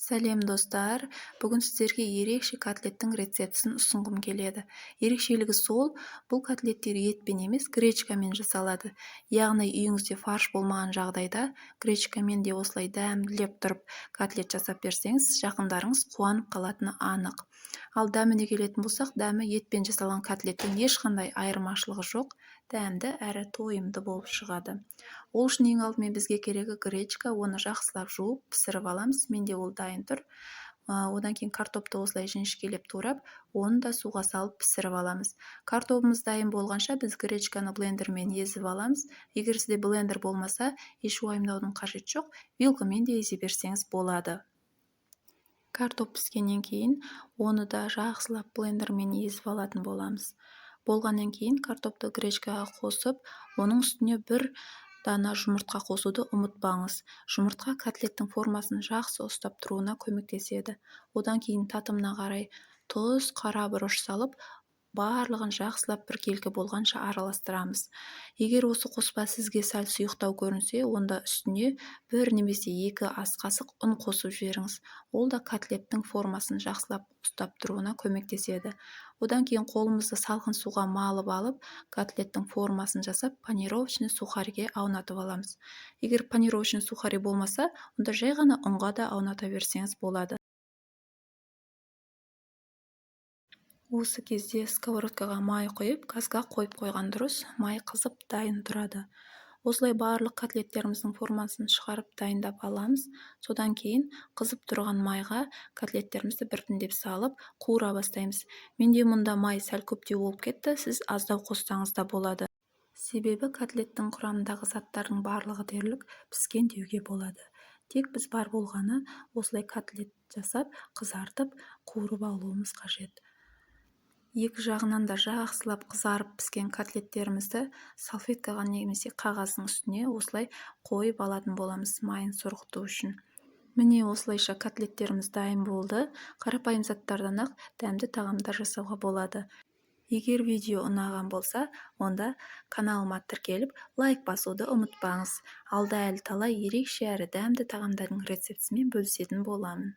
Сәлем достар, бүгін сіздерге ерекше котлеттің рецептісін ұсынғым келеді. Ерекшелігі сол, бұл котлеттер етпен емес, гречкамен жасалады. Яғни үйіңізде фарш болмаған жағдайда, гречкамен де осылай дәмділеп тұрып котлет жасап берсеңіз, жақындарыңыз қуанып қалатыны анық. Ал дәміне келетін болсақ, дәмі етпен жасалған котлеттен ешқандай айырмашылығы жоқ, дәмді әрі тойымды болып шығады. Ол үшін ең алдымен бізге керегі гречка, оны жақсылап жуып пісіріп аламыз. Менде ол дайын тұр. Одан кейін картопты осылай жіңішкелеп турап, оны да суға салып пісіріп аламыз. Картопымыз дайын болғанша біз гречканы блендермен езіп аламыз. Егер сізде блендер болмаса, еш уайымдаудың қажеті жоқ, вилкамен де езе берсеңіз болады. Картоп піскеннен кейін оны да жақсылап блендермен езіп алатын боламыз. Болғаннан кейін картопты гречкаға қосып, оның үстіне бір дана жұмыртқа қосуды ұмытпаңыз. Жұмыртқа котлеттің формасын жақсы ұстап тұруына көмектеседі. Одан кейін татымына қарай тұз, қара бұрыш салып, барлығын жақсылап біркелкі болғанша араластырамыз. Егер осы қоспа сізге сәл сұйықтау көрінсе, онда үстіне бір немесе 2 ас қасық ұн қосып жіберіңіз. Ол да котлеттің формасын жақсылап ұстап тұруына көмектеседі. Одан кейін қолымызды салқын суға малып алып, котлеттің формасын жасап, панировочный сухариге аунатып аламыз. Егер панировочный сухари болмаса, онда жай ғана ұнға да ауната берсеңіз болады. Осы кезде сковородкаға май құйып, газға қойып қойған дұрыс, май қызып дайын тұрады. Осылай барлық котлеттеріміздің формасын шығарып дайындап аламыз. Содан кейін қызып тұрған майға котлеттерімізді біртіндеп салып, қуыра бастаймыз. Менде мұнда май сәл көптеу болып кетті, сіз аздау қоссаңыз да болады. Себебі котлеттің құрамындағы заттардың барлығы дерлік піскен деуге болады. Тек біз бар болғаны осылай котлет жасап, қызартып, қуырып алуымыз қажет. Екі жағынан да жақсылап қызарып піскен котлеттерімізді салфеткаға немесе қағаздың үстіне осылай қойып алатын боламыз майын сорғыту үшін. Міне осылайша котлеттеріміз дайын болды. Қарапайым заттардан ақ дәмді тағамдар жасауға болады. Егер видео ұнаған болса, онда каналыма тіркеліп, лайк басуды ұмытпаңыз. Алда әлі талай ерекше әрі дәмді тағамдардың рецептісімен бөлісетін боламын.